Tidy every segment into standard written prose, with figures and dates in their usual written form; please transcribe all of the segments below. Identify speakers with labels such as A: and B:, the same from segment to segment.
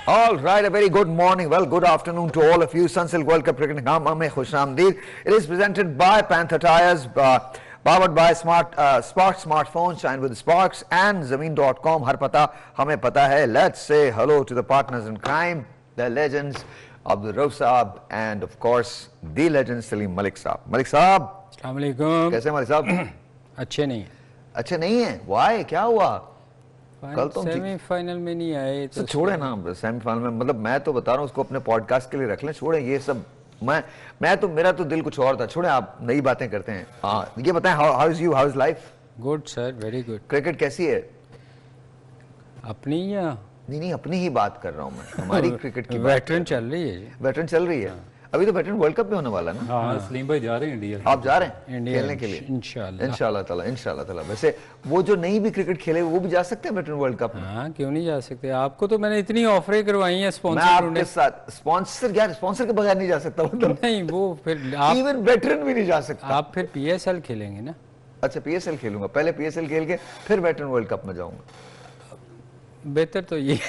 A: All right, a very good morning, well, good afternoon to all of you. Sunsilk World Cup Cricket Hangama mein khushamdeed. It is presented by Panther Tires, powered by Sparks smartphones, shine with Sparks, and Zameen.com. Har pata hame pata hai. Let's say hello to the partners in crime, the legends, Abdul Rauf Saab, and of course, the legend Salim Malik Saab. Malik Saab,
B: अस्सलाम वालेकुम।
A: कैसे मलिक साहब?
B: अच्छे नहीं
A: अच्छे नहीं है? Why? क्या हुआ? कल तो
B: सेमीफाइनल में नहीं आए तो
A: छोड़े ना सेमीफाइनल में, मतलब मैं तो बता रहा हूँ उसको अपने पॉडकास्ट के लिए रख लें, छोड़े ये सब। मैं तो मेरा तो दिल कुछ और था, छोड़े आप नई बातें करते हैं। हाँ ये बताएं, how is you, how is life?
B: Good sir, very good.
A: Cricket कैसी है?
B: अपनी या
A: नहीं अपनी ही बात कर रहा हूँ मैं, हमारी क्रिकेट की
B: वेटरन चल रही है।
A: वेटरन चल रही है। अभी तो वेटरन वर्ल्ड कप भी होने वाला है ना?
C: हाँ, सलीम भाई जा रहे हैं इंडिया।
A: आप जा रहे हैं
B: इंडिया
A: खेलने के लिए?
B: इंशाल्लाह
A: ताला। वैसे वो जो नहीं भी क्रिकेट खेले वो भी जा सकते हैं वेटरन वर्ल्ड कप में?
B: हाँ, क्यों नहीं जा सकते? आपको तो मैंने इतनी ऑफरें करवाई हैं स्पॉन्सर।
A: मैं आपके साथ स्पॉन्सर के बगैर नहीं जा सकता, मतलब
B: नहीं, वो फिर
A: इवन वेटरन भी नहीं जा सकता।
B: आप फिर PSL खेलेंगे ना?
A: अच्छा, PSL खेलूंगा, पहले PSL खेल के फिर वेटरन वर्ल्ड कप में जाऊंगा।
B: बेहतर तो ये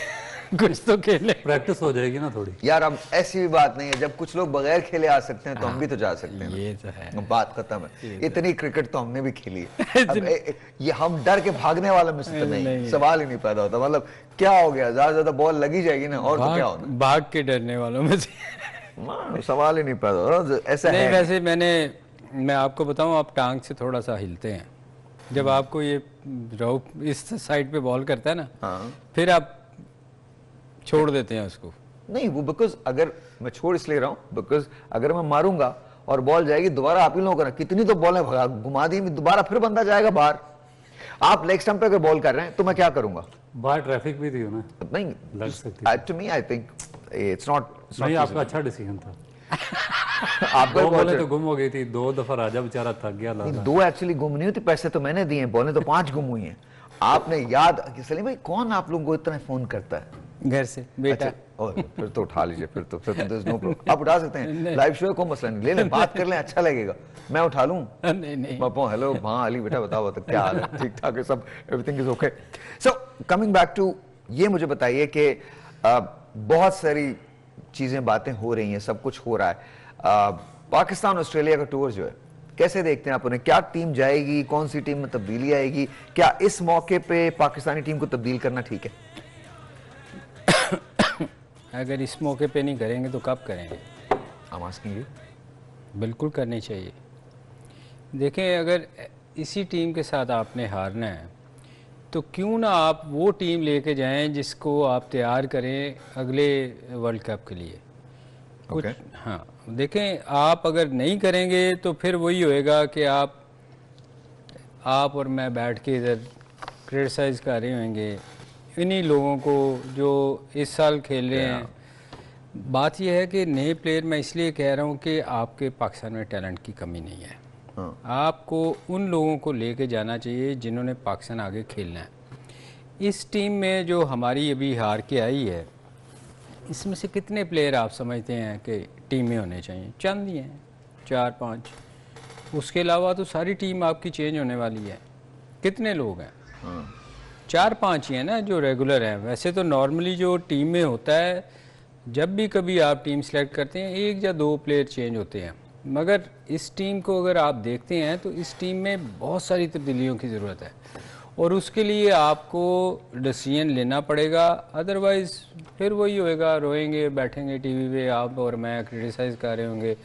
B: कुछ तो खेले,
C: प्रैक्टिस हो जाएगी ना थोड़ी।
A: यार अब ऐसी भी बात नहीं है, जब कुछ लोग बगैर खेले आ सकते हैं तो हम भी तो जा सकते हैं।
B: ये तो है,
A: बात खत्म है। इतनी क्रिकेट तो हमने भी खेली है। अब ये हम डर के भागने वाले में से तो नहीं, सवाल ही नहीं पैदा होता। मतलब क्या हो गया, ज्यादा ज्यादा बॉल लगी जाएगी ना, और तो क्या होना,
B: भाग के डरने वालों में से
A: सवाल ही नहीं पैदा होता। ऐसा है।
B: वैसे मैं आपको बताऊं, आप टांग से थोड़ा सा हिलते हैं जब आपको ये रऊफ इस साइड पे बॉल करता है ना।
A: हाँ।
B: फिर आप छोड़ देते हैं उसको।
A: नहीं, वो बिकॉज अगर मैं छोड़ इसलिए रहा हूँ, बिकॉज अगर मैं मारूंगा और बॉल जाएगी दोबारा, आप ही लोगों को कितनी तो बॉल है घुमा दी, दोबारा फिर बंदा जाएगा बाहर। आप लेग स्टंप पे अगर बॉल कर रहे हैं तो मैं क्या करूंगा?
C: बाहर ट्रैफिक भी थी ना,
A: नहीं
C: लग सकती।
A: To me I think it's not.
C: नहीं, आपका अच्छा डिसीजन था।
A: आपको
C: दो बॉलें तो गुम हो गई थी, 2 दफा राजा बेचारा थक गया।
A: दो एक्चुअली गुम नहीं होती, पैसे तो मैंने दिए, बॉलें तो 5 गुम हुई हैं। आपने याद, सलीम भाई कौन आप लोगों को इतना फोन करता है
B: घर से? बेटा।
A: और फिर तो उठा लीजिए, फिर तो नो प्रॉब्लम, आप उठा सकते हैं। लाइव शो को मसला नहीं, ले लें, बात कर लें, अच्छा लगेगा। मैं उठा लूं?
B: नहीं।
A: पापा हेलो, हाँ अली बेटा बताओ तो क्या हाल है? ठीक ठाक है सब, everything is okay. So coming back to, ये मुझे बताइए कि बहुत सारी चीजें बातें हो रही हैं, सब कुछ हो रहा है। पाकिस्तान ऑस्ट्रेलिया का टूर जो है, कैसे देखते हैं आप उन्हें? क्या टीम जाएगी, कौन सी टीम में तब्दीली आएगी? क्या इस मौके पे पाकिस्तानी टीम को तब्दील करना ठीक है?
B: अगर इस मौके पे नहीं करेंगे तो कब करेंगे?
A: I'm asking you.
B: बिल्कुल करनी चाहिए। देखें, अगर इसी टीम के साथ आपने हारना है तो क्यों ना आप वो टीम लेके जाएं जिसको आप तैयार करें अगले वर्ल्ड कप के लिए। कुछ हाँ, देखें, आप अगर नहीं करेंगे तो फिर वही होएगा कि आप और मैं बैठ के इधर क्रिटिसाइज़ कर रहे होंगे इन्हीं लोगों को जो इस साल खेल रहे हैं। बात यह है कि नए प्लेयर, मैं इसलिए कह रहा हूँ कि आपके पाकिस्तान में टैलेंट की कमी नहीं है। आपको उन लोगों को लेके जाना चाहिए जिन्होंने पाकिस्तान आगे खेलना है। इस टीम में जो हमारी अभी हार के आई है, इसमें से कितने प्लेयर आप समझते हैं कि टीम में होने चाहिए? चंद ही हैं, 4-5। उसके अलावा तो सारी टीम आपकी चेंज होने वाली है। कितने लोग हैं? 4-5 ही हैं ना जो रेगुलर हैं। वैसे तो नॉर्मली जो टीम में होता है, जब भी कभी आप टीम सेलेक्ट करते हैं 1 या 2 प्लेयर चेंज होते हैं, मगर इस टीम को अगर आप देखते हैं तो इस टीम में बहुत सारी तब्दीलियों की ज़रूरत है और उसके लिए आपको डिसीजन लेना पड़ेगा। अदरवाइज़ फिर वही होएगा, रोएंगे, बैठेंगे टीवी पे आप और मैं, क्रिटिसाइज़ कर रहे होंगे,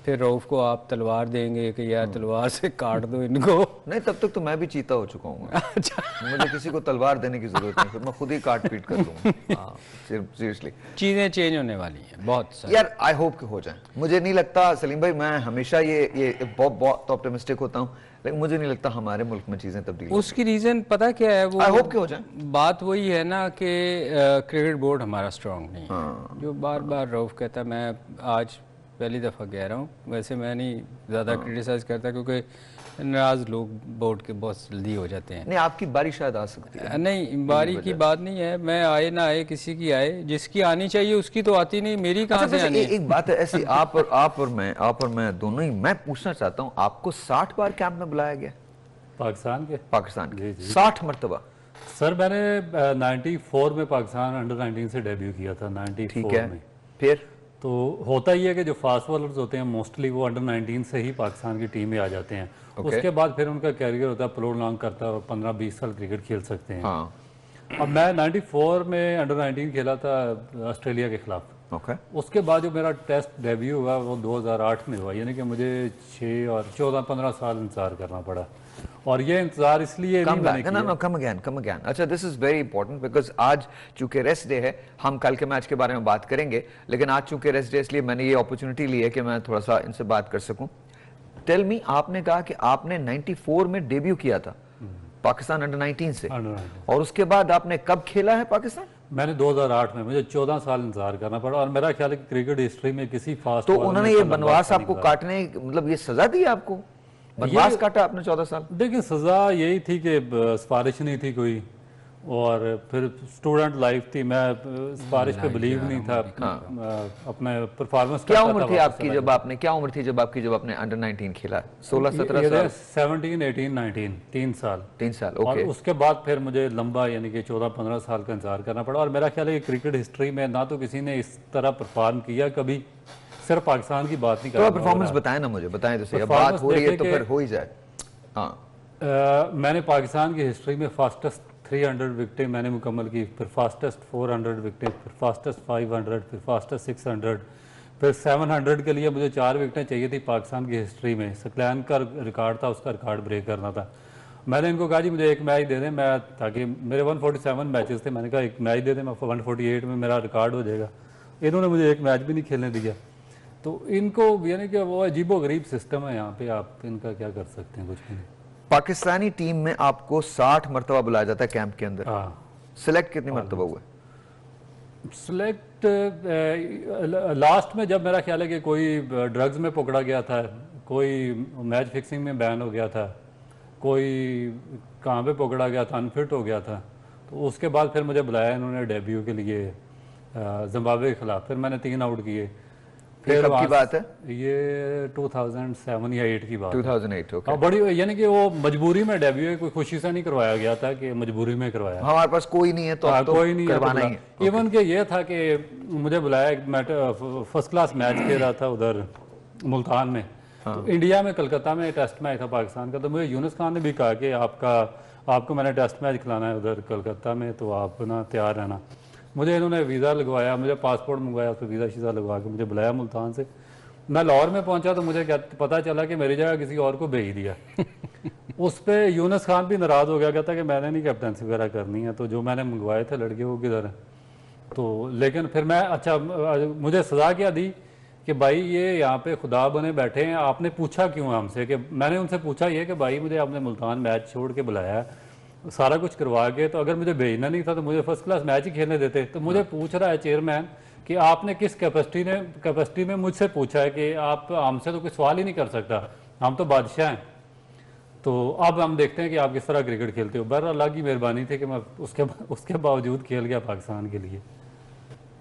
B: फिर रऊफ को आप तलवार देंगे कि यार तलवार से काट दो इनको। नहीं,
A: तब तक तो मैं भी चीता हो चुका हूँ। अच्छा। मुझे किसी को तलवार देने की जरूरत नहीं, फिर मैं खुद ही काट पीट कर दूंगा। सीरियसली
B: चीज़ें चेंज होने वाली हैं बहुत सारी।
A: यार आई होप कि हो जाए। मुझे नहीं लगता सलीम भाई, मैं हमेशा ये बहुत ऑप्टिमिस्टिक होता हूँ, लेकिन मुझे नहीं लगता हमारे मुल्क में चीजें तब्दील।
B: उसकी रीज़न पता क्या है? वो
A: आई होप कि हो जाए। बात
B: वही है ना कि क्रिकेट बोर्ड हमारा स्ट्रॉन्ग नहीं है। जो बार बार रऊफ कहता है, मैं आज पहली दफ़ा कह रहा हूँ, वैसे मैं नहीं ज़्यादा क्रिटिसाइज़ करता क्योंकि नाराज़ लोग बोर्ड के बहुत जल्दी हो जाते हैं।
A: नहीं, आपकी बारी शायद आ सकती है।
B: नहीं, बारी की बात नहीं है, मैं आए ना आए, किसी की आए, जिसकी आनी चाहिए उसकी तो आती नहीं, मेरी कहाँ से आनी है?
A: एक बात है ऐसी, आप और मैं दोनों ही, मैं पूछना चाहता हूँ, आपको 60 बार कैंप में बुलाया गया?
C: पाकिस्तान के?
A: पाकिस्तान के 60 मरतबा।
C: सर मैंने 94 में पाकिस्तान अंडर 19 से डेब्यू किया था,
A: ठीक
C: 94
A: है,
C: में।
A: फिर
C: तो होता ही है कि जो फास्ट बॉलर्स होते हैं मोस्टली वो अंडर 19 से ही पाकिस्तान की टीम में आ जाते हैं। उसके बाद फिर उनका कैरियर होता है प्रो लॉन्ग करता है और 15-20 साल क्रिकेट खेल सकते हैं।
A: हाँ,
C: अब मैं 94 में अंडर 19 खेला था ऑस्ट्रेलिया के खिलाफ।
A: ओके,
C: उसके बाद जो मेरा टेस्ट डेब्यू हुआ वो 2008 में हुआ, यानी कि मुझे 6 और 14-15 साल इंतजार करना पड़ा। और ये इंतजार इसलिए
A: कम
C: नहीं मैंने
A: बैक, no, कम अगेन। अच्छा, this is very important because आज चूंकि रेस्ट डे है, हम कल के मैच के बारे में बात करेंगे, लेकिन आज चूंकि रेस्ट डे इसलिए मैंने ये अपॉर्चुनिटी ली है कि मैं थोड़ा सा इनसे बात कर सकूं। टेल मी, आपने कहा कि आपने 94 में डेब्यू किया था पाकिस्तान अंडर 19 से,
C: अंडर 19।
A: और उसके बाद आपने कब खेला है पाकिस्तान?
C: मैंने 2008 में, मुझे 14 साल इंतजार करना पड़ा। और मेरा ख्याल है कि क्रिकेट हिस्ट्री में किसी फास्ट
A: तो
C: बॉलर
A: उन्होंने
C: ने
A: ये
C: इतना लंबा
A: बनवास
C: अर्सा
A: आपको
C: नहीं
A: काटने, मतलब ये सजा दी आपको? बनवास काटा आपने 14 साल?
C: गुजारा। देखिए सजा यही थी कि सिफारिश नहीं थी कोई, और फिर स्टूडेंट लाइफ थी, मैं सिफारिश पे बिलीव नहीं था। अपने परफॉर्मेंस
A: क्या उम्र थी आपकी जब आपने, क्या उम्र थी जब आपने अंडर 19 खेला? 16-17 साल?
C: 17, 18, 19, 3 साल।
A: 3 साल,
C: और
A: ओके।
C: उसके बाद फिर मुझे लंबा यानी कि 14-15 साल का इंतजार करना पड़ा। और मेरा ख्याल है कि क्रिकेट हिस्ट्री में ना तो किसी ने इस तरह परफॉर्म किया कभी, सिर्फ पाकिस्तान की बात नहीं कर
A: तो
C: रहा।
A: परफॉर्मेंस बताएं ना मुझे, बताएं तो सही, अब
C: Performance
A: बात हो रही है
C: देखें
A: तो
C: कि-
A: फिर हो ही जाए। हाँ,
C: मैंने पाकिस्तान की हिस्ट्री में फास्टेस्ट 300 विकेटें मैंने मुकम्मल की, फिर फास्टेस्ट 400 विकेटें, फिर फास्टेस्ट 500, फिर फास्टेस्ट 600, फिर 700 के लिए मुझे 4 विकेटें चाहिए थी पाकिस्तान की हिस्ट्री में। सकलैन का रिकॉर्ड था, उसका रिकॉर्ड ब्रेक करना था। मैंने इनको कहा जी मुझे एक मैच दे दें, मैं ताकि मेरे 147 मैचेस थे, मैंने कहा एक मैच दे दें, मैं 148 में मेरा रिकॉर्ड हो जाएगा। इन्होंने मुझे एक मैच भी नहीं खेलने दिया। तो इनको यानी कि वो अजीबो गरीब सिस्टम है यहाँ पे, आप इनका क्या कर सकते हैं, कुछ भी नहीं।
A: पाकिस्तानी टीम में आपको 60 मरतबा बुलाया जाता है कैंप के अंदर,
C: हाँ,
A: सिलेक्ट कितनी मरतबा हुए?
C: सिलेक्ट लास्ट में जब मेरा ख्याल है कि कोई ड्रग्स में पकड़ा गया था, कोई मैच फिक्सिंग में बैन हो गया था, कोई कहाँ पे पकड़ा गया था, अनफिट हो गया था, तो उसके बाद फिर मुझे बुलाया इन्होंने डेब्यू के लिए जिम्बाब्वे के खिलाफ। फिर मैंने 3 आउट किए।
A: फिर कब की
C: वहाँ
A: बात है?
C: ये 2007 या 8 की बात है।
A: 2008, ओके।
C: हाँ, बड़ी यानी कि वो मजबूरी में डेब्यू है, कोई खुशी से नहीं करवाया गया था कि मजबूरी में करवाया।
A: हमारे पास कोई नहीं है तो
C: हाँ,
A: अब तो
C: कोई नहीं
A: करवाना ही है।
C: इवन के ये था कि मुझे बुलाया, मैं फर्स्ट क्लास मैच खेल रहा था उधर मुल्तान में। तो इंडिया में कलकत्ता में टेस्ट मैच था पाकिस्तान का, तो मुझे यूनुस खान ने भी कहा कि आपको मैंने टेस्ट मैच खिलाना है उधर कलकत्ता में, तो आप ना तैयार रहना। मुझे इन्होंने वीज़ा लगवाया, मुझे पासपोर्ट मंगवाया, उसको वीज़ा शीज़ा लगवा के मुझे बुलाया मुल्तान से। मैं लाहौर में पहुंचा तो मुझे क्या पता चला कि मेरी जगह किसी और को भेज दिया। उस पर यूनुस खान भी नाराज़ हो गया, कहता कि मैंने नहीं कैप्टनसी वगैरह करनी है, तो जो मैंने मंगवाए थे लड़के वो किधर है। तो लेकिन फिर मैं, अच्छा मुझे सज़ा क्या दी कि भाई ये यहाँ पे खुदा बने बैठे हैं, आपने पूछा क्यों हमसे? कि मैंने उनसे पूछा ये कि भाई मुझे आपने मुल्तान मैच छोड़ के बुलाया है सारा कुछ करवा के, तो अगर मुझे भेजना नहीं था तो मुझे फर्स्ट क्लास मैच ही खेलने देते। तो मुझे पूछ रहा है चेयरमैन कि आपने किस कैपेसिटी में मुझसे पूछा है कि आप हमसे तो कोई सवाल ही नहीं कर सकता, हम तो बादशाह हैं। तो अब हम देखते हैं कि आप किस तरह क्रिकेट खेलते हो। बहरहाल अल्लाह की मेहरबानी थी कि मैं उसके बावजूद खेल गया पाकिस्तान के लिए।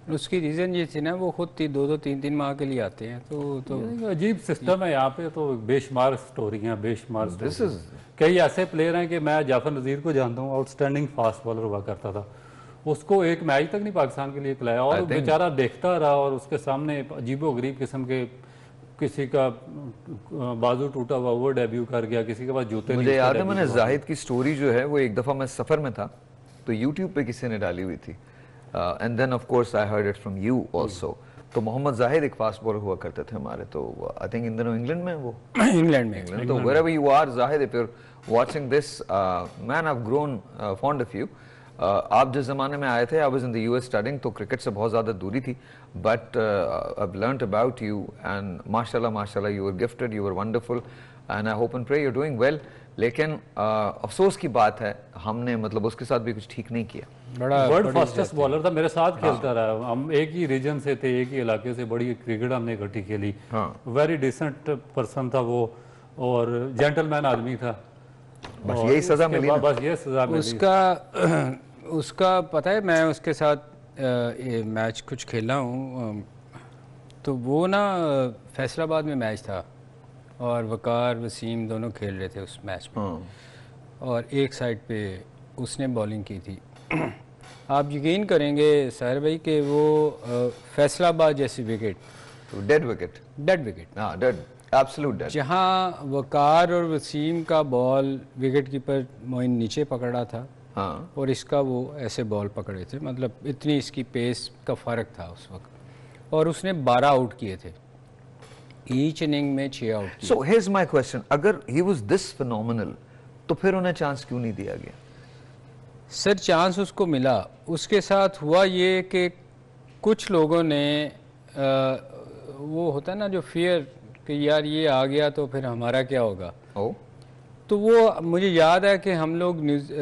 B: उसकी रीज़न ये थी ना, वो खुद 2-3 माह के लिए आते हैं, तो
C: अजीब सिस्टम है यहाँ पे। तो बेशुमार स्टोरियाँ, बेशुमार
A: This is-
C: कई ऐसे प्लेयर हैं कि मैं जाफर नज़ीर को जानता हूँ, आउटस्टैंडिंग फास्ट बॉलर हुआ करता था, उसको एक मैच तक नहीं पाकिस्तान के लिए खिलाया, और बेचारा देखता रहा और उसके सामने अजीबो गरीब किस्म के, किसी का बाजू टूटा हुआ वो डेब्यू कर गया, किसी के पास जूते नहीं,
A: मुझे
C: उसका
A: याद है
C: डेब्यू
A: मैंने
C: करवा
A: जाहिद की स्टोरी जो है वो एक दफ़ा मैं सफ़र में था तो यूट्यूब पे किसी ने डाली हुई थी, and then of course I heard it from you also. तो मोहम्मद जाहिद एक फास्ट बॉलर हुआ करते थे हमारे, तो आई थिंक इन दिनों इंग्लैंड में वो,
B: इंग्लैंड में।
A: England. So wherever you are, Zahid, if you're watching this, man, I've grown fond of you. आप जिस ज़माने में आए थे, I was in the US studying, तो क्रिकेट से बहुत ज़्यादा दूरी थी, but I've learnt about you and माशाल्लाह माशाल्लाह you were gifted, you were wonderful, and I hope and pray you're doing well. लेकिन अफसोस की बात है हमने मतलब उसके साथ भी कुछ ठीक नहीं किया।
C: वर्ल्ड फास्टेस्ट बॉलर था, मेरे साथ खेलता रहा, हम एक ही रीजन से थे, एक ही इलाके से, बड़ी क्रिकेट हमने इकट्ठी खेली। वेरी डिसेंट पर्सन था वो, और जेंटलमैन आदमी था।
A: बस यही सजा मिली ना?
C: बस ये सजा मिली।
B: उसका पता है, मैं उसके साथ ये मैच कुछ खेला हूँ, तो वो ना फैसलाबाद में मैच था और वकार वसीम दोनों खेल रहे थे उस मैच में, और एक साइड पे उसने बॉलिंग की थी। आप यकीन करेंगे साहिर भाई कि वो फैसलाबाद जैसी wicket,
A: dead wicket,
B: dead wicket,
A: हाँ डेड, एब्सोल्यूट डेड,
B: जहाँ वकार और वसीम का बॉल विकेट कीपर मोइन नीचे पकड़ा था
A: हाँ
B: और इसका वो ऐसे बॉल पकड़े थे, मतलब इतनी इसकी पेस का फ़र्क था उस वक्त, और उसने 12 आउट किए थे, ईच इनिंग में 6 आउट किए।
A: सो हियर्स माय क्वेश्चन, अगर ही वाज दिस फिनोमिनल तो फिर उन्हें चांस क्यों नहीं दिया गया?
B: सर चांस उसको मिला, उसके साथ हुआ ये कि कुछ लोगों ने वो होता है ना जो फियर कि यार ये आ गया तो फिर हमारा क्या होगा,
A: ओ
B: तो वो मुझे याद है कि हम लोग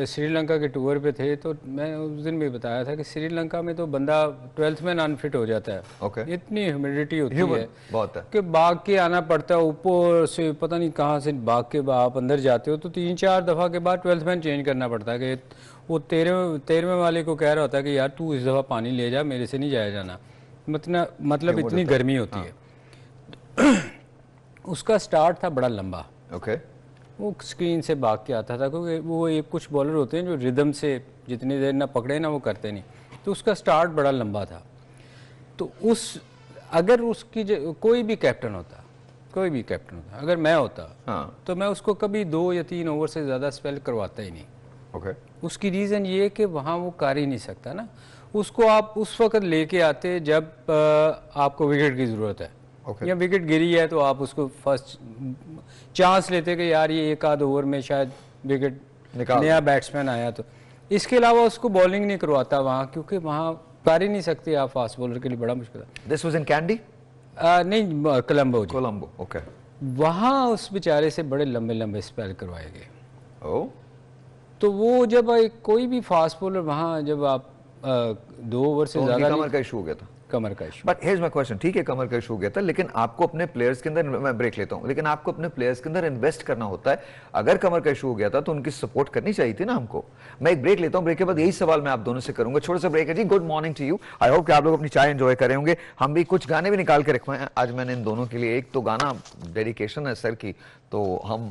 B: श्रीलंका के टूर पे थे, तो मैं उस दिन भी बताया था कि श्रीलंका में तो बंदा 12th में अनफिट हो जाता है,
A: Okay.
B: इतनी ह्यूमिडिटी होती
A: Human,
B: है
A: बहुत है।
B: कि भाग के आना पड़ता है, ऊपर से पता नहीं कहाँ से भाग के आप अंदर जाते हो, तो 3-4 दफ़ा के बाद 12th मैन चेंज करना पड़ता है कि वो 13वें वाले को कह रहा होता है कि यार तू इस दफ़ा पानी ले जा, मेरे से नहीं जाया जाना, मतलब इतनी गर्मी होती है। उसका स्टार्ट था बड़ा लंबा,
A: ओके,
B: वो स्क्रीन से भाग के आता था, क्योंकि वो एक कुछ बॉलर होते हैं जो रिदम से जितनी देर ना पकड़े ना वो करते नहीं, तो उसका स्टार्ट बड़ा लंबा था। तो अगर उसकी कोई भी कैप्टन होता, अगर मैं होता
A: हाँ
B: तो मैं उसको कभी 2 या 3 ओवर से ज़्यादा स्पेल करवाता ही नहीं।
A: ओके,
B: उसकी रीज़न ये कि वहाँ वो कर ही नहीं सकता ना, उसको आप उस वक्त लेके आते जब आपको विकेट की ज़रूरत है,
A: Okay.
B: या विकेट गिरी है तो आप उसको फर्स्ट चांस लेते कि यार ये 1 आध ओवर में शायद विकेट
A: निकाल
B: नया बैट्समैन आया, तो इसके अलावा उसको बॉलिंग नहीं करवाता वहाँ, क्योंकि वहाँ कर ही नहीं सकते आप, फास्ट बॉलर के लिए बड़ा मुश्किल है।
A: दिस वाज इन कैंडी,
B: नहीं कोलंबो जी,
A: कोलंबो, ओके,
B: वहाँ उस बेचारे से बड़े लंबे लंबे स्पेल करवाए गए।
A: ओ
B: तो वो जब कोई भी फास्ट बॉलर वहाँ जब आप 2 ओवर से
A: तो उनकी
B: ज़्यादा
A: कमर का इशू हो गया था,
B: कमर का issue.
A: But here's my question, ठीक है कमर का इशू हो गया था, लेकिन आपको अपने प्लेयर्स के अंदर, मैं ब्रेक लेता हूं, लेकिन आपको अपने प्लेयर्स के अंदर इन्वेस्ट करना होता है। अगर कमर का इशू हो गया था तो उनकी सपोर्ट करनी चाहिए थी ना हमको। मैं एक ब्रेक लेता हूं, ब्रेक के बाद यही सवाल मैं आप दोनों से करूंगा, छोटा सा ब्रेक है जी। Good morning to you, I hope कि आप लोग अपनी चाय एंजॉय कर रहे होंगे। हम भी कुछ गाने भी निकाल के रखवाए हैं आज मैंने इन दोनों के लिए, एक तो गाना डेडिकेशन है सर की, तो हम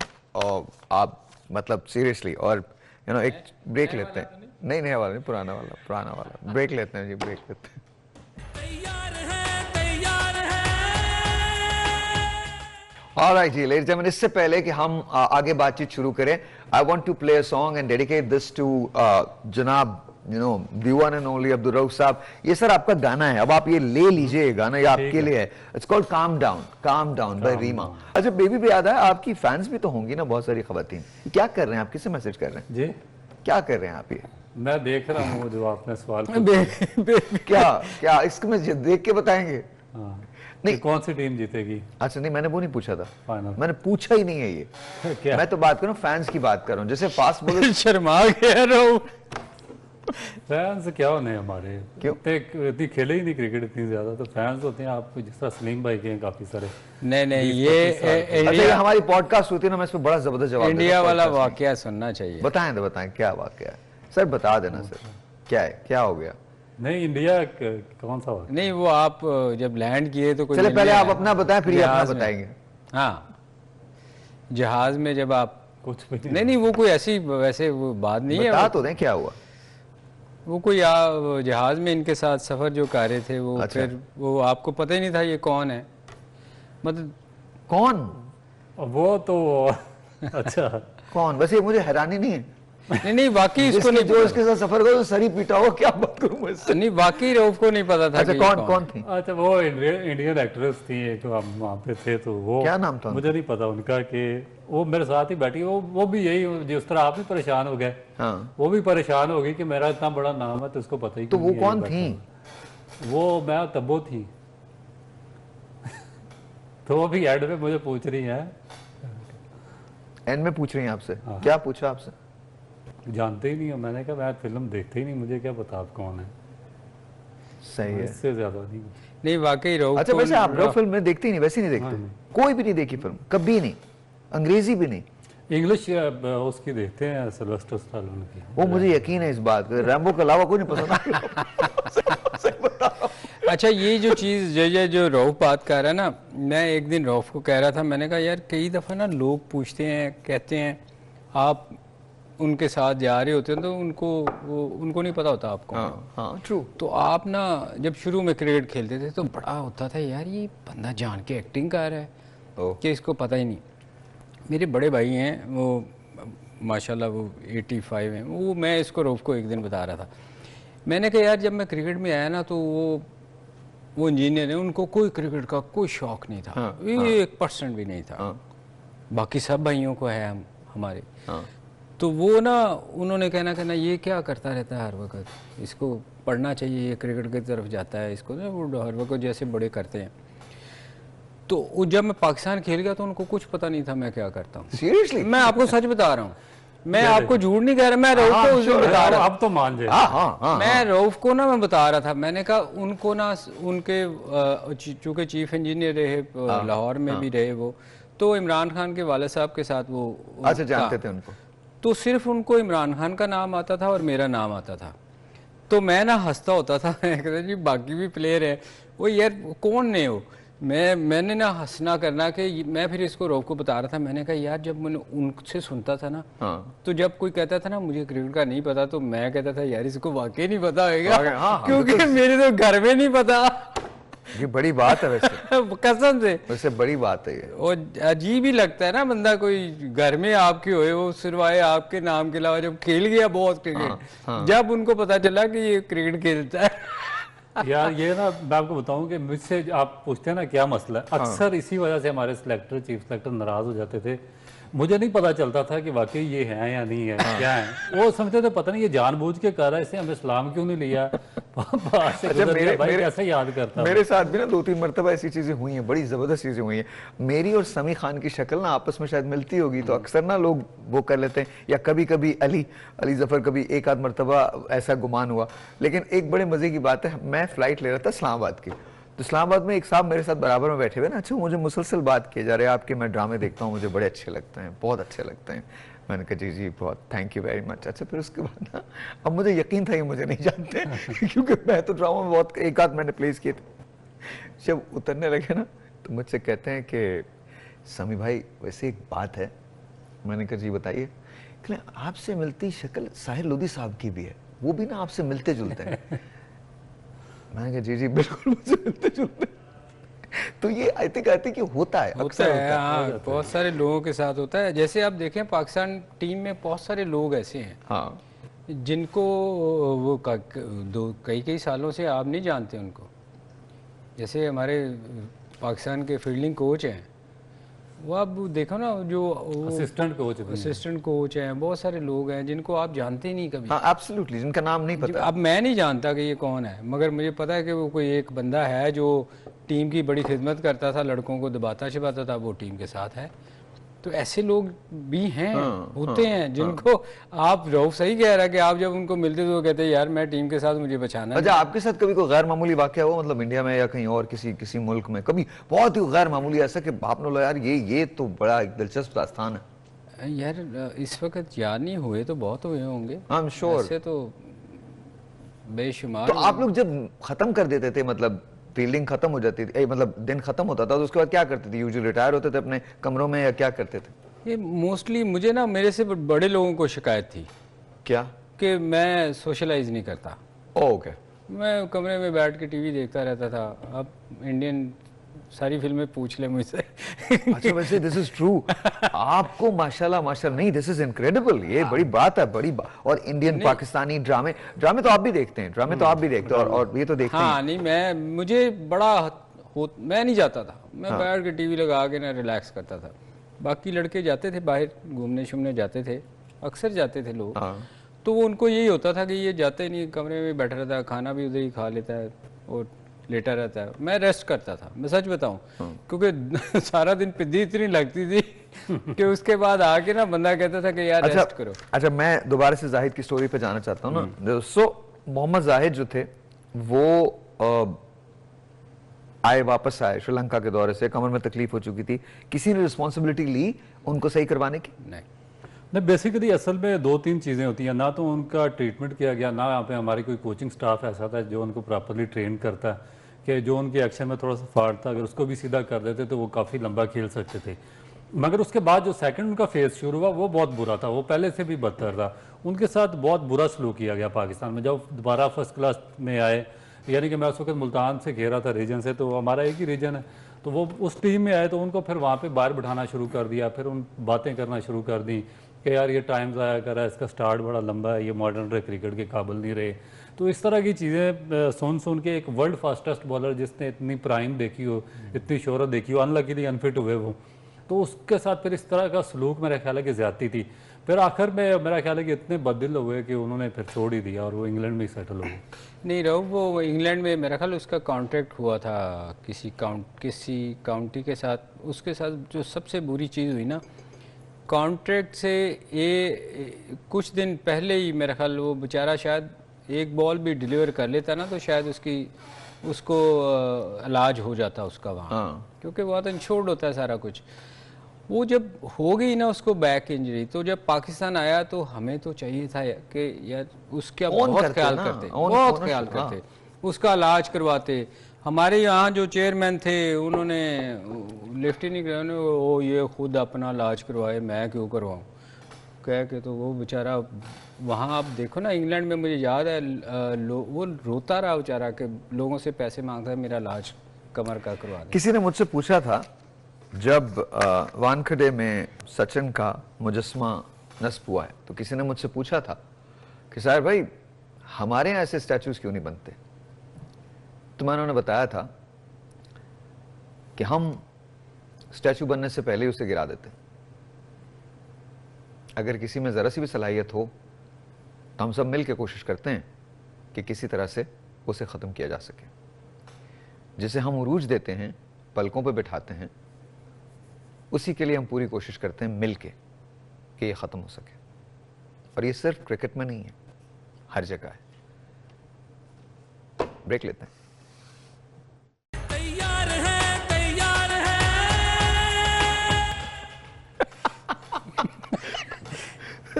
A: आप मतलब सीरियसली, और एक ब्रेक लेते हैं, नहीं नया वाला नहीं, पुराना वाला ब्रेक लेते हैं जी, ब्रेक लेते हैं। Alright ji, ladies and gentlemen, इससे पहले कि हम आगे बातचीत शुरू करें, I want to play a song and dedicate this to जनाब the one and only Abdul Rauf साहब। ये सर आपका गाना है, अब आप ये ले लीजिए, गाना ये आपके लिए है। It's called Calm Down by Reema. अच्छा बेबी भी याद है, आपकी फैंस भी तो होंगी ना बहुत सारी खवातीन, क्या कर रहे हैं आप, किससे मैसेज कर रहे हैं
C: जी?
A: क्या कर रहे हैं आप? ये
C: मैं देख रहा हूँ जो आपने सवाल
A: क्या इसको मैं देख के बताएंगे?
C: हाँ,
A: नहीं,
C: कौन सी टीम जीतेगी
A: अच्छा नहीं, मैंने वो नहीं पूछा था,
C: फाइनल?
A: मैंने पूछा ही नहीं है ये।
C: क्या?
A: मैं तो बात कर रहा हूँ फैंस की बात कर रहा हूँ, जैसे फास्ट बॉलर
B: शर्मा गया रऊफ।
C: फैंस क्या होने हमारे,
A: क्यों?
C: इतनी खेले ही नहीं क्रिकेट इतनी ज्यादा, तो फैंस होते हैं आप जिस तरह सलीम भाई के हैं काफी सारे।
B: नहीं ये
A: अच्छा, ये
B: इंडिया
A: हमारी पॉडकास्ट होती है ना, मैं इस पे बड़ा जबरदस्त जवाब
B: इंडिया
A: देता हूँ
B: वाला
A: podcast में।
B: वाकया सुनना चाहिए।
A: बताएं क्या वाकया है सर, बता देना सर, क्या है, क्या हो गया?
C: नहीं इंडिया कौन सा हुआ?
B: नहीं वो आप जब लैंड किए तो कोई
A: चले
B: मिलने
A: पहले आप
B: आया।
A: अपना बताएं, फिर ये अपना
B: जहाज में।
A: बताएंगे।
B: हाँ, जहाज में जब आप
C: कुछ भी
B: नहीं वो कोई ऐसी वैसे वो बात नहीं है,
A: बता तो दें क्या हुआ।
B: वो कोई जहाज में इनके साथ सफर जो कर रहे थे वो,
A: अच्छा।
B: फिर वो आपको पता ही नहीं था ये कौन है, मतलब
A: कौन
C: वो तो अच्छा
A: कौन, वैसे मुझे हैरानी नहीं है,
B: नहीं वाकई इसको नहीं
A: जो इसके साथ सफर करो तो सर ही पीटा हुआ, क्या बात करूं मैं इससे?
B: नहीं वाकई रऊफ को नहीं पता था
A: अच्छा
B: कि ये
A: कौन थी?
C: अच्छा वो इंडियन एक्ट्रेस थी एक, हम वहाँ पे थे तो वो
A: क्या नाम था
C: मुझे नहीं पता उनका, कि वो मेरे साथ ही बैठी, वो भी यही जिस तरह आप भी परेशान हो गए,
A: हाँ,
C: वो भी परेशान हो गई कि मेरा इतना बड़ा नाम है तो उसको पता ही
A: तो
C: क्यों
A: वो
C: नहीं है,
A: कौन
C: ये
A: थी?
C: बैठा। वो मैं तब्बो थी तो वो भी एड में मुझे पूछ रही है,
A: एंड में पूछ रही हैं आपसे,
C: हाँ।
A: क्या पूछा आपसे?
C: जानते ही नहीं हो। मैंने कहा मैं फिल्म देखते ही नहीं, मुझे क्या पता आप कौन है,
A: सही है।
C: इससे ज्यादा नहीं।
B: नहीं वाकई रऊफ
A: अच्छा
B: को
A: वैसे आप लोग फिल्म में देखते ही नहीं, वैसे नहीं देखते? कोई भी नहीं देखी फिल्म कभी नहीं, अंग्रेजी भी नहीं?
C: इंग्लिश उसकी देखते हैं सिल्वेस्टर स्टालोन की।
A: वो मुझे यकीन है इस बात का, रैम्बो के अलावा कोई नहीं पसंद। सही बताओ।
B: अच्छा ये जो चीज़ जो रऊफ बात कर रहा है ना, मैं एक दिन रऊफ को कह रहा था, मैंने कहा यार कई दफ़ा ना लोग पूछते हैं, कहते हैं आप उनके साथ जा रहे होते हैं तो उनको नहीं पता होता आपको।
A: हाँ हाँ ट्रू।
B: तो आप ना जब शुरू में क्रिकेट खेलते थे तो बड़ा होता था यार ये बंदा जान के एक्टिंग कर रहा है कि इसको पता ही नहीं। मेरे बड़े भाई हैं वो माशाल्लाह वो 85 हैं, वो मैं इसको रऊफ को एक दिन बता रहा था, मैंने कहा यार जब मैं क्रिकेट में आया ना तो वो इंजीनियर है, उनको कोई क्रिकेट का कोई शौक नहीं था।
A: हाँ,
B: 1% भी नहीं था।
A: हाँ,
B: बाकी सब भाइयों को है हमारे।
A: हाँ,
B: तो वो ना उन्होंने कहना ये क्या करता रहता है हर वक्त, इसको पढ़ना चाहिए, ये क्रिकेट की तरफ जाता है, इसको ना वो हर वक्त जैसे बड़े करते हैं। तो जब मैं पाकिस्तान खेल गया तो उनको कुछ पता नहीं था मैं क्या करता हूँ।
A: सीरियसली
B: मैं आपको सच बता रहा हूँ, मैं आपको झूठ नहीं कह रहा, मैं रऊफ को उस दिन बता रहा
C: अब तो मान जाए।
B: मैं रऊफ को ना मैं बता रहा था, मैंने कहा उनको ना उनके चूंकि चीफ इंजीनियर रहे लाहौर में भी रहे वो, तो इमरान खान के वाले साहब के साथ वो
A: अच्छा जानते थे उनको, तो
B: सिर्फ उनको इमरान खान का नाम आता था और मेरा नाम आता था। तो मैं ना हंसता होता था, मैं कहता जी बाकी भी प्लेयर है वो यार कौन ने हो, मैंने ना हंसना करना कि मैं फिर इसको रऊफ को बता रहा था, मैंने कहा यार जब मैंने उनसे सुनता था ना तो जब कोई कहता था ना मुझे क्रिकेट का नहीं पता तो मैं कहता था यार इसको वाकई नहीं पता होगा, क्योंकि मेरे तो घर में नहीं पता।
A: ये बड़ी बात है वैसे
B: कसम से
A: वैसे बड़ी बात है ये,
B: और अजीब ही लगता है ना बंदा कोई घर में आपके होए वो सिर्वाए आपके नाम के अलावा जब खेल गया बहुत क्रिकेट, जब उनको पता चला कि ये क्रिकेट खेलता है।
C: यार ये ना मैं आपको बताऊं कि मुझसे आप पूछते हैं ना क्या मसला है, अक्सर इसी वजह से हमारे सिलेक्टर चीफ सिलेक्टर नाराज हो जाते थे। मुझे नहीं पता चलता था कि वाकई ये है या नहीं है, क्या है। वो समझते थे पता नहीं ये जानबूझ के कर रहा है, इससे हमें सलाम क्यों नहीं लिया। अच्छा भाई कैसे याद करता
A: मेरे साथ भी ना 2-3 मरतबा ऐसी चीजें हुई हैं, बड़ी जबरदस्त चीजें हुई हैं। मेरी और समी खान की शक्ल ना आपस में शायद मिलती होगी, तो अक्सर ना लोग वो कर लेते हैं, या कभी कभी अली जफर कभी एक आध मरतबा ऐसा गुमान हुआ। लेकिन एक बड़े मजे की बात है, मैं फ्लाइट ले रहा था इस्लामाबाद की, तो इस्लामाबाद में एक साहब मेरे साथ बराबर में बैठे हुए ना, अच्छा मुझे मुसलसल बात किए जा रहे हैं आपके, मैं ड्रामे देखता हूँ मुझे बड़े अच्छे लगते हैं, बहुत अच्छे लगते हैं। मैंने कहा जी जी बहुत थैंक यू वेरी मच। अच्छा फिर उसके बाद ना अब मुझे यकीन था ये मुझे नहीं जानते क्योंकि मैं तो ड्रामा में बहुत एक आध मैंने प्लेस किए थे। जब उतरने लगे ना तो मुझसे कहते हैं कि समी भाई वैसे एक बात है। मैंने कहा जी बताइए। कहते आपसे मिलती शक्ल साहिर लोधी साहब की भी है, वो भी ना आपसे मिलते जुलते हैं। मैंने कहा जी जी बिल्कुल मुझसे मिलते जुलते। तो ये आई थिंक होता है,
B: होता है, हाँ बहुत सारे लोगों के साथ होता है। जैसे आप देखें पाकिस्तान टीम में बहुत सारे लोग ऐसे हैं
A: हाँ
B: जिनको वो कई सालों से आप नहीं जानते उनको। जैसे हमारे पाकिस्तान के फील्डिंग कोच हैं, वो आप देखो ना जो असिस्टेंट कोच हैं, बहुत सारे लोग हैं जिनको आप जानते ही नहीं कभी।
A: हाँ एब्सोल्युटली, जिनका नाम नहीं पता।
B: अब मैं नहीं जानता कि ये कौन है, मगर मुझे पता है कि वो कोई एक बंदा है जो टीम की बड़ी खिदमत करता था, लड़कों को दबाता शिबाता था, वो टीम के साथ है। तो ऐसे लोग भी हैं, होते हैं जिनको आप रऊफ सही कह रहा है कि आप जब उनको मिलते तो कहते हैं यार मैं टीम के साथ मुझे बचाना है।
A: अच्छा आपके साथ कभी कोई गैर मामूली वाकया हुआ, मतलब इंडिया में या कहीं और किसी मुल्क में कभी बहुत ही गैर मामूली ऐसा कि आपने बोला यार ये तो बड़ा एक दिलचस्प दास्तान है?
B: यार इस वक्त याद नहीं हुए तो बहुत हुए होंगे,
A: आई एम श्योर,
B: ऐसे तो बेशुमार।
A: तो आप लोग जब खत्म कर देते थे, मतलब फील्डिंग खत्म हो जाती थी, मतलब दिन खत्म होता था, तो उसके बाद क्या करते थे? यूजुअली रिटायर होते थे अपने कमरों में या क्या करते थे?
B: ये मोस्टली मुझे ना मेरे से बड़े लोगों को शिकायत थी
A: क्या
B: कि मैं सोशलाइज नहीं करता।
A: ओके
B: मैं कमरे में बैठ के टीवी देखता रहता था। अब इंडियन सारी फिल्में पूछ ले मुझसे।
A: अच्छा वैसे दिस इज ट्रू, आपको माशाल्लाह नहीं, दिस इज इनक्रेडिबल, ये बड़ी बात है, बड़ी बात। और इंडियन पाकिस्तानी ड्रामे तो आप भी देखते हैं, और ये तो देखते हैं।
B: हाँ नहीं मुझे मैं नहीं जाता था, मैं बैठ के टीवी लगा के ना रिलैक्स करता था। बाकी लड़के जाते थे बाहर घूमने शूमने जाते थे, अक्सर जाते थे लोग। तो वो उनको यही होता था कि ये जाते नहीं, कमरे में बैठा रहता है, खाना भी उधर ही खा लेता है और लेटा रहता है। मैं रेस्ट करता था, मैं सच बताऊं, क्योंकि सारा दिन पिद्दी इतनी लगती थी कि उसके बाद आके ना बंदा कहता था कि यार रेस्ट करो।
A: अच्छा मैं दोबारा से जाहिद की स्टोरी पे जाना चाहता हूँ ना। सो मोहम्मद जाहिद जो थे वो वापस आए श्रीलंका के दौरे से, कमर में तकलीफ हो चुकी थी, किसी ने रिस्पॉन्सिबिलिटी ली उनको सही करवाने की?
C: नहीं बेसिकली असल में 2-3 चीज़ें होती हैं, ना तो उनका ट्रीटमेंट किया गया, ना यहाँ पे हमारी कोई कोचिंग स्टाफ ऐसा था जो उनको प्रॉपरली ट्रेन करता है कि जो उनके एक्शन में थोड़ा सा फॉल्ट था अगर उसको भी सीधा कर देते तो वो काफ़ी लंबा खेल सकते थे। मगर उसके बाद जो सेकंड उनका फेज शुरू हुआ वो बहुत बुरा था, वो पहले से भी बदतर था। उनके साथ बहुत बुरा सलूक किया गया पाकिस्तान में। जब दोबारा फर्स्ट क्लास में आए, यानी कि मैं उस वक्त मुल्तान से घेरा था रीजन से, तो हमारा एक ही रीजन है, तो वो उस टीम में आए तो उनको फिर वहाँ पे बाहर बिठाना शुरू कर दिया, फिर उन बातें करना शुरू कर दी कि यार ये टाइम ज़ाया कर रहा है, इसका स्टार्ट बड़ा लंबा है, ये मॉडर्न डे क्रिकेट के काबिल नहीं रहे। तो इस तरह की चीज़ें सुन सुन के एक वर्ल्ड फास्टेस्ट बॉलर जिसने इतनी प्राइम देखी हो, इतनी शोहरत देखी हो, अनलकीली अनफिट हुए वो, तो उसके साथ फिर इस तरह का सलूक मेरा ख्याल है कि ज़्यादती थी। फिर आखिर में मेरा ख्याल है कि इतने बददिल हुए कि उन्होंने फिर छोड़ ही दिया और वो इंग्लैंड में ही सेटल हो गए।
B: नहीं रहो, वो इंग्लैंड में मेरा ख्याल उसका कॉन्ट्रैक्ट हुआ था किसी काउंटी के साथ। उसके साथ जो सबसे बुरी चीज़ हुई ना, कॉन्ट्रैक्ट से ये कुछ दिन पहले ही मेरा ख्याल वो बेचारा शायद एक बॉल भी डिलीवर कर लेता ना तो शायद उसको इलाज हो जाता उसका वहाँ, क्योंकि बहुत इंश्योर्ड होता है सारा कुछ। वो जब हो गई ना उसको बैक इंजरी, तो जब पाकिस्तान आया तो हमें तो चाहिए था कि यार उसका बहुत ख्याल करते, बहुत ख्याल करते, उसका इलाज करवाते। हमारे यहाँ जो चेयरमैन थे उन्होंने लिफ्ट ही नहीं किया, वो ये खुद अपना इलाज करवाए, मैं क्यों करवाऊँ कह के। तो वो बेचारा वहाँ आप देखो ना इंग्लैंड में, मुझे याद है वो रोता रहा बेचारा कि लोगों से पैसे मांगता है मेरा इलाज कमर का करवा दे।
A: किसी ने मुझसे पूछा था जब वानखेड़े में सचिन का मुजस्मा नस्ब हुआ है, तो किसी ने मुझसे पूछा था कि साहब भाई हमारे यहाँ ऐसे स्टैचूज क्यों नहीं बनते। तो मैंने उन्हें बताया था कि हम स्टैचू बनने से पहले ही उसे गिरा देते। अगर किसी में ज़रा सी भी सलाहियत हो तो हम सब मिल के कोशिश करते हैं कि किसी तरह से उसे ख़त्म किया जा सके। जिसे हम उरूज देते हैं, पलकों पे बिठाते हैं, उसी के लिए हम पूरी कोशिश करते हैं मिल के कि ये ख़त्म हो सके। और ये सिर्फ क्रिकेट में नहीं है, हर जगह है। ब्रेक लेते हैं।
D: तैयार है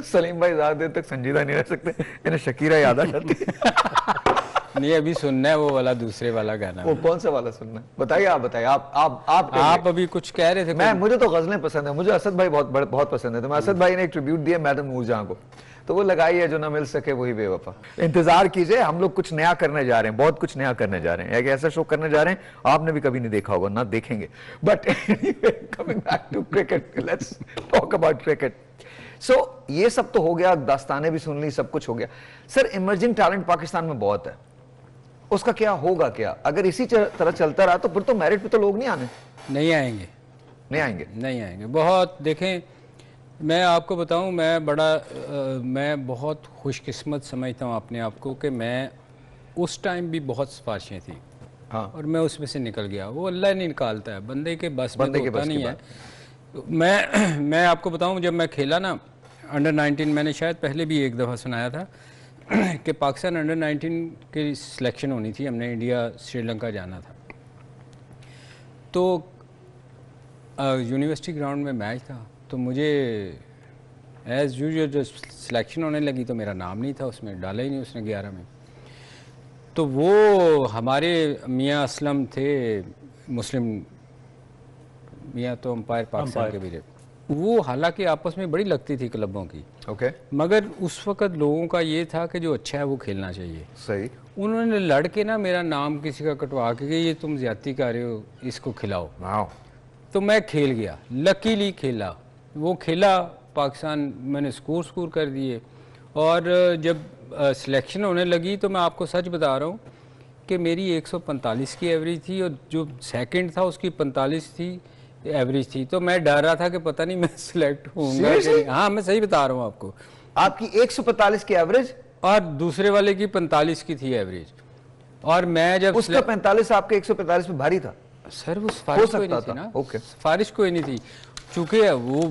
A: सलीम भाई ज्यादा देर तक संजीदा नहीं रह सकते, इन्हें शकीरा याद आ जाती है।
B: नहीं अभी सुनना है वो वाला दूसरे वाला गाना।
A: वो कौन सा वाला सुनना है? बताइए, आप बताइए। आप
B: अभी कुछ कह रहे थे।
A: मुझे तो गजलें पसंद है, मुझे असद भाई बहुत पसंद है। तो मैं असद भाई ने एक ट्रिब्यूट दिया मैडम नूरजहां को, तो वो लगाई है जो ना मिल सके वही बेवफा। इंतजार कीजिए, हम लोग कुछ नया करने जा रहे हैं, बहुत कुछ नया करने जा रहे हैं। एक ऐसा शो करने जा रहे हैं आपने भी कभी नहीं देखा होगा, ना देखेंगे। But coming back to cricket, let's talk about cricket. So ये सब तो हो गया, दास्तानें भी सुन ली, सब कुछ हो गया। सर इमर्जिंग टैलेंट पाकिस्तान में बहुत है, उसका क्या होगा? क्या अगर इसी तरह चलता रहा तो फिर तो मेरिट पे तो लोग नहीं आएंगे। नहीं आएंगे बहुत। देखें
B: मैं आपको बताऊं, मैं बहुत खुशकिस्मत समझता हूं अपने आप को कि मैं उस टाइम भी बहुत सिफारिशें थी।
A: हाँ।
B: और मैं उसमें से निकल गया। वो अल्लाह नहीं निकालता है, बंदे के बस में तो होता नहीं है। मैं आपको बताऊं, जब मैं खेला ना अंडर 19, मैंने शायद पहले भी एक दफ़ा सुनाया था कि पाकिस्तान अंडर 19 की सिलेक्शन होनी थी, हमने इंडिया श्रीलंका जाना था। तो यूनिवर्सिटी ग्राउंड में मैच था, तो मुझे एज़ यूजुअल जो सिलेक्शन होने लगी तो मेरा नाम नहीं था उसमें, डाला ही नहीं उसने 11 में। तो वो हमारे मियाँ असलम थे, मुस्लिम मियाँ, तो अंपायर पाकिस्तान के भी थे। वो हालांकि आपस में बड़ी लगती थी क्लबों की,
A: ओके।
B: मगर उस वक़्त लोगों का ये था कि जो अच्छा है वो खेलना चाहिए।
A: सही।
B: उन्होंने लड़ के ना मेरा नाम किसी का कटवा के कि ये तुम ज्यादती कर रहे हो, इसको खिलाओ।
A: वाओ।
B: तो मैं खेल गया, लकीली खेला, वो खेला, पाकिस्तान मैंने स्कोर कर दिए। और जब सिलेक्शन होने लगी तो मैं आपको सच बता रहा हूँ कि मेरी 145 की एवरेज थी और जो सेकंड था उसकी 45 थी एवरेज थी। तो मैं डर रहा था कि पता नहीं मैं सिलेक्ट होऊंगा। हाँ मैं सही बता रहा हूँ आपको।
A: आपकी 145 की एवरेज
B: और दूसरे वाले की 45 की थी एवरेज। और मैं जब
A: उसका 45 आपके 145 पे भारी था
B: सर, वो सिफारिश कोई नहीं थी ना।
A: ओके।
B: सिफारिश कोई नहीं थी, चूँकि वो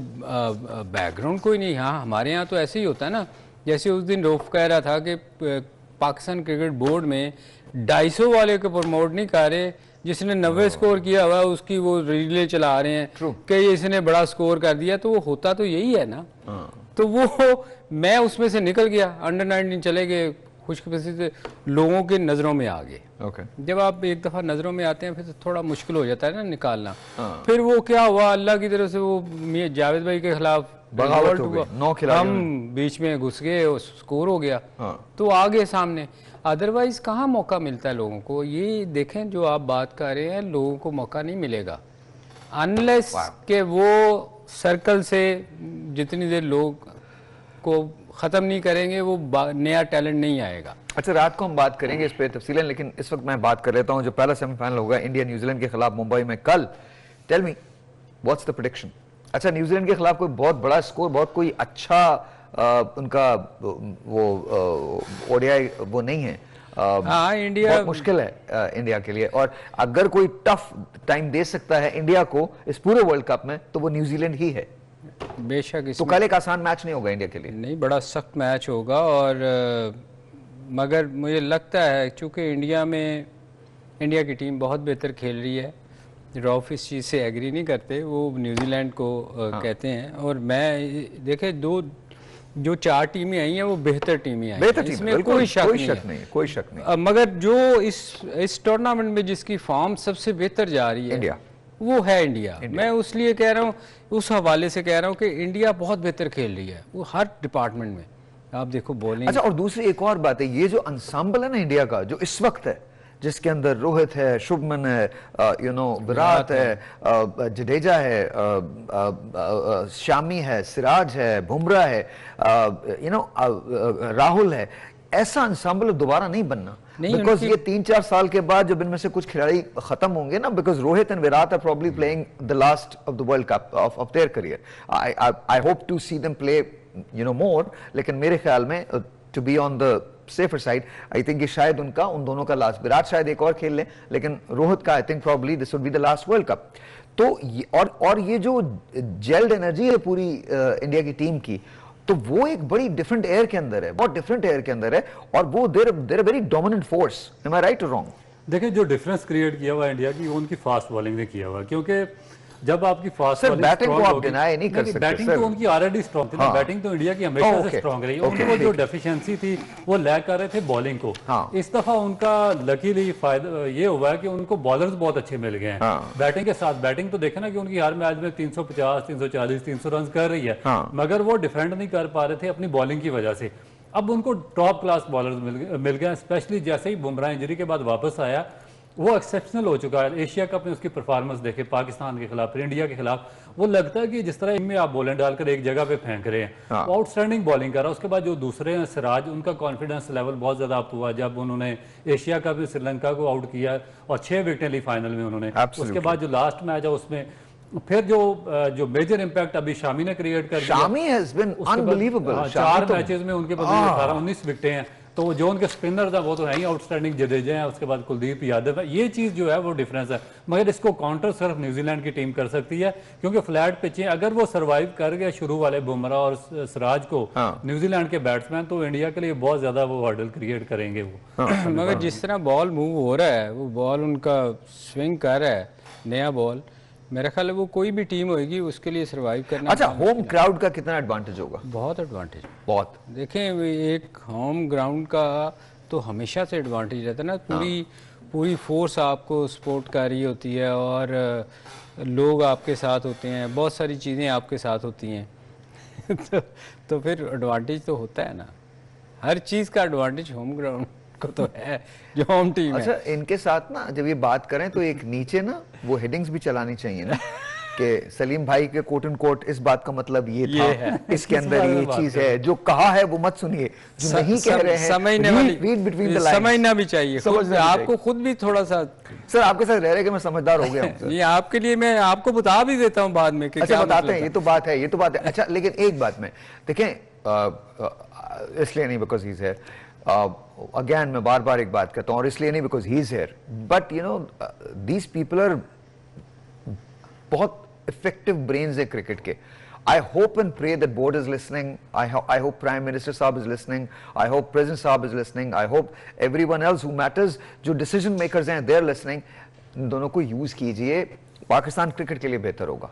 B: बैकग्राउंड कोई नहीं। हाँ हमारे यहाँ तो ऐसे ही होता है ना, जैसे उस दिन रोफ कह रहा था कि पाकिस्तान क्रिकेट बोर्ड में 250 वाले को प्रमोट नहीं कर रहे, जिसने 90 स्कोर किया हुआ उसकी वो रिले चला रहे हैं कि इसने बड़ा स्कोर कर दिया। तो वो होता तो यही है ना। तो वो मैं उसमें से निकल गया, अंडर 19 चले गए, खुशकिस्मती से लोगों के नज़रों में आ गए।
A: ओके
B: जब आप एक दफ़ा नज़रों में आते हैं फिर तो थोड़ा मुश्किल हो जाता है ना निकालना। फिर वो क्या हुआ, अल्लाह की तरफ से वो मियां जावेद भाई के खिलाफ
A: बगावत
B: रिवोल्ट
A: हो गई,
B: हुआ,
A: 9 खिलाड़ियों
B: हम बीच में घुस गए और स्कोर हो गया,
A: हाँ।
B: तो आगे सामने। अदरवाइज कहाँ मौका मिलता है लोगों को। ये देखें जो आप बात कर रहे हैं, लोगों को मौका नहीं मिलेगा अनलेस के वो सर्कल से जितनी देर लोग को ख़त्म नहीं करेंगे वो नया टैलेंट नहीं आएगा।
A: अच्छा, रात को हम बात करेंगे इस पे तफसीलन, लेकिन इस वक्त मैं बात कर लेता हूँ जो पहला सेमीफाइनल होगा इंडिया न्यूजीलैंड के खिलाफ मुंबई में कल। Tell me what's the prediction. अच्छा, न्यूजीलैंड के खिलाफ कोई बहुत बड़ा स्कोर, बहुत कोई अच्छा उनका वो ओडीआई वो नहीं है।
B: हाँ, इंडिया
A: बहुत मुश्किल है इंडिया के लिए, और अगर कोई टफ टाइम दे सकता है इंडिया को इस पूरे वर्ल्ड कप में तो वो न्यूजीलैंड ही है।
B: बेशक
A: तो कल एक आसान मैच नहीं होगा इंडिया के लिए।
B: नहीं, बड़ा सख्त मैच होगा। और मगर मुझे लगता है चूँकि इंडिया की टीम बहुत बेहतर खेल रही है, रॉफ इस चीज़ से एग्री नहीं करते, वो न्यूजीलैंड को कहते हैं। और मैं देखे जो 4 टीमें आई हैं वो बेहतर टीमें आई हैं, इसमें कोई शक नहीं। मगर जो इस टूर्नामेंट में जिसकी फॉर्म सबसे बेहतर जा रही है
A: इंडिया,
B: वो है इंडिया। मैं उस लिए कह रहा हूँ, उस हवाले से कह रहा हूँ कि इंडिया बहुत बेहतर खेल रही है वो हर डिपार्टमेंट में। आप देखो बॉलिंग।
A: अच्छा, और दूसरी एक और बात है, ये जो अंसाम्बल है ना इंडिया का जो इस वक्त है, जिसके अंदर रोहित है, शुभमन है, विराट है, जडेजा है, शामी है, सिराज है, बुमराह है, राहुल है, ऐसा अंसाम्बल दोबारा नहीं बनना। बिकॉज ये 3-4 साल के बाद जब इनमें से कुछ खिलाड़ी खत्म होंगे ना, because Rohit and Virat are probably playing the last of the world cup of their career. I hope to see them play more, लेकिन मेरे ख्याल में to be on the safer side, I think ये शायद उन दोनों का लास्ट। विराट शायद एक और खेल लें, लेकिन रोहित का I think probably this would be the last world cup. तो ये जो जेल्ड एनर्जी है पूरी इंडिया की टीम की, तो वो एक बड़ी डिफरेंट एयर के अंदर है, बहुत डिफरेंट एयर के अंदर है, और वो their very dominant force. Am I right और रॉन्ग?
C: देखिए, जो डिफरेंस क्रिएट किया हुआ इंडिया की, वो उनकी फास्ट बॉलिंग ने किया हुआ, क्योंकि जब आपकी फास्ट
A: बॉलिंग बैटिंग को आप डिनाई नहीं कर सकते।
C: बैटिंग तो उनकी ऑलरेडी स्ट्रांग थी ना, बैटिंग तो इंडिया की हमेशा से स्ट्रांग रही है। उनको जो डेफिशिएंसी थी वो लैक कर रहे थे बॉलिंग को। इस दफा उनका लकीली फायदा ये हुआ है कि उनको बॉलर्स बहुत अच्छे मिल गए हैं बैटिंग के साथ। बैटिंग तो देखा ना कि उनकी हर मैच में 350, 340, 300 रन कर रही है, मगर वो डिफेंड नहीं कर पा रहे थे अपनी बॉलिंग की वजह से। अब उनको टॉप क्लास बॉलर्स मिल गए, स्पेशली जैसे ही बुमराह इंजरी के बाद वापस आया वो एक्सेप्शनल हो चुका है। एशिया कप में उसकी परफॉर्मेंस देखे, पाकिस्तान के खिलाफ, फिर इंडिया के खिलाफ, वो लगता है कि जिस तरह इनमें आप बॉलें डालकर एक जगह पे फेंक रहे हैं, वो आउटस्टैंडिंग बॉलिंग कर रहा है। उसके बाद जो दूसरे हैं सिराज, उनका कॉन्फिडेंस लेवल बहुत ज़्यादा अप हुआ जब उन्होंने एशिया कप में श्रीलंका को आउट किया और 6 विकेटें ली फाइनल में उन्होंने। उसके बाद जो लास्ट मैच है उसमें फिर जो मेजर इंपैक्ट अभी शामी ने क्रिएट कर दिया।
A: Shami has been unbelievable.
C: 4 matches में उनके पास 18-19 विकेटें हैं। तो जो उनके स्पिनर था वो तो है ही आउटस्टैंडिंग, जडेजा है, उसके बाद कुलदीप यादव है। ये चीज़ जो है वो डिफरेंस है, मगर इसको काउंटर सिर्फ न्यूजीलैंड की टीम कर सकती है, क्योंकि फ्लैट पिचें अगर वो सर्वाइव कर गए शुरू वाले बुमराह और सिराज को, न्यूजीलैंड के बैट्समैन, तो इंडिया के लिए बहुत ज़्यादा वो हर्डल क्रिएट करेंगे वो।
B: मगर जिस तरह बॉल मूव हो रहा है, वो बॉल उनका स्विंग कर रहा है, नया बॉल, मेरा ख्याल है वो कोई भी टीम होगी उसके लिए सर्वाइव करना।
A: अच्छा, होम क्राउड का कितना एडवांटेज होगा?
B: बहुत एडवांटेज,
A: बहुत।
B: देखें एक होम ग्राउंड का तो हमेशा से एडवांटेज रहता है ना। पूरी फोर्स आपको सपोर्ट कर रही होती है और लोग आपके साथ होते हैं, बहुत सारी चीज़ें आपके साथ होती हैं तो फिर एडवांटेज तो होता है ना, हर चीज़ का एडवांटेज होम ग्राउंड को तो है जो होम टीम है।
A: अच्छा, इनके साथ ना जब ये बात करें तो एक नीचे ना वो हेडिंग्स भी चलानी चाहिए ना कि सलीम भाई के कोट एंड कोट इस बात का मतलब ये था, इसके अंदर ये चीज है, जो कहा है वो मत सुनिए, जो नहीं कह रहे हैं
B: समझना भी चाहिए, आपको खुद भी थोड़ा सा।
A: सर आपके साथ रह रहे कि मैं समझदार हो गया हूँ।
B: ये आपके लिए मैं आपको बता भी देता हूँ बाद में।
A: अच्छा, बताते हैं, ये तो बात है, ये तो बात है। अच्छा, लेकिन एक बात में देखें, इसलिए नहीं because he is here, again मैं बार बार एक बात कहता हूँ, और इसलिए नहीं because he is here, but these people are बहुत इफेक्टिव ब्रेन्स है क्रिकेट के। I hope and pray that board is listening. I hope Prime Minister Saab is listening. I hope President Saab is listening. I hope everyone else who matters, जो decision makers हैं, they're listening. इन दोनों को use कीजिए, Pakistan cricket के लिए बेहतर होगा।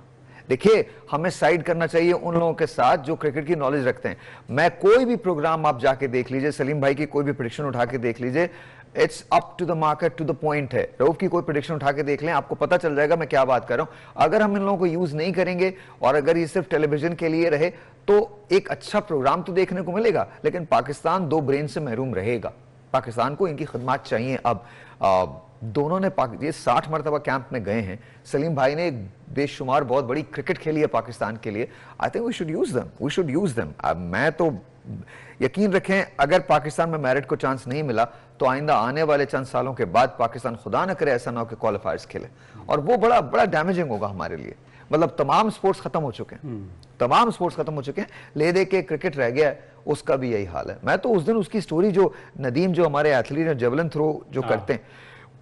A: देखिए, हमें साइड करना चाहिए उन लोगों के साथ जो क्रिकेट की नॉलेज रखते हैं। मैं कोई भी प्रोग्राम आप जाके देख लीजिए, सलीम भाई की कोई भी प्रेडिक्शन उठा के देख लीजिए, it's up to the market, to the point है। रऊफ की कोई प्रेडिक्शन उठा के देख लें, आपको पता चल जाएगा मैं क्या बात कर रहा हूं। अगर हम इन लोगों को यूज नहीं करेंगे और अगर ये सिर्फ टेलीविजन के लिए रहे तो एक अच्छा प्रोग्राम तो देखने को मिलेगा, लेकिन पाकिस्तान 2 ब्रेन से महरूम रहेगा। पाकिस्तान को इनकी खिदमत चाहिए। अब दोनों ने ये 60 मरतबा कैंप में गए हैं। सलीम भाई ने बेशुमार बहुत बड़ी क्रिकेट खेली है पाकिस्तान के लिए। I think we should use them. मैं तो यकीन रखें, अगर पाकिस्तान में मेरिट को चांस नहीं मिला तो आइंदा आने वाले चंद सालों के बाद पाकिस्तान खुदा न करे ऐसा ना हो कि क्वालिफायर्स खेले, और वो बड़ा डैमेजिंग होगा हमारे लिए। मतलब तमाम स्पोर्ट्स खत्म हो चुके हैं, तमाम स्पोर्ट्स खत्म हो चुके हैं, ले दे के क्रिकेट रह गया है, उसका भी यही हाल है। मैं तो उस दिन उसकी स्टोरी जो नदीम, जो हमारे एथलीट हैं, जेवलिन थ्रो जो करते हैं,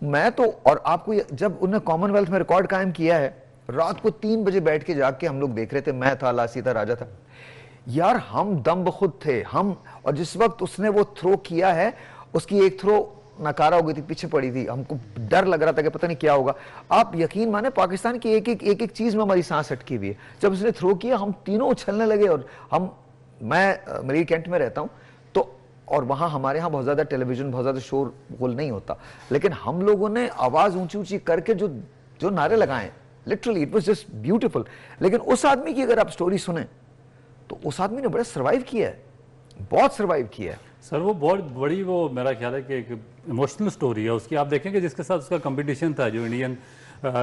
A: मैं तो, और आपको जब उन्होंने कॉमनवेल्थ में रिकॉर्ड कायम किया है, रात को 3 बजे बैठ के जाके हम लोग देख रहे थे, मैं था, लासी था, राजा था यार, हम दम बखुद थे हम। और जिस वक्त उसने वो थ्रो किया है, उसकी एक थ्रो नकारा हो गई थी, पीछे पड़ी थी, हमको डर लग रहा था कि पता नहीं क्या होगा। आप यकीन माने, पाकिस्तान की एक चीज में हमारी सांस अटकी हुई है। जब उसने थ्रो किया, हम तीनों उछलने लगे। और मैं मरीर कैंट में रहता हूं, तो और वहां हमारे यहाँ बहुत ज्यादा टेलीविजन, बहुत ज्यादा शोर गोल नहीं होता, लेकिन हम लोगों ने आवाज ऊंची ऊंची करके जो नारे लगाए, literally it was just beautiful. लेकिन उस आदमी की अगर आप स्टोरी सुने तो उस आदमी ने बड़ा सर्वाइव किया है, बहुत सर्वाइव किया है
C: सर। वो बहुत बड़ी, वो मेरा ख्याल है कि एक इमोशनल स्टोरी है उसकी। आप देखेंगे जिसके साथ उसका कंपटीशन था, जो इंडियन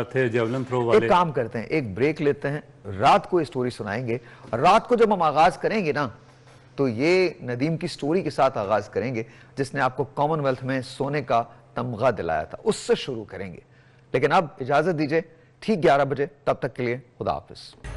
C: थे जेवलिन थ्रो वाले।
A: एक काम करते हैं, एक ब्रेक लेते हैं, रात को ये स्टोरी सुनाएंगे। रात को जब हम आगाज करेंगे ना, तो ये नदीम की स्टोरी के साथ आगाज करेंगे, जिसने आपको कॉमनवेल्थ में सोने का तमगा दिलाया था, उससे शुरू करेंगे। लेकिन अब इजाजत दीजिए, ठीक 11 बजे, तब तक के लिए खुदा हाफिज।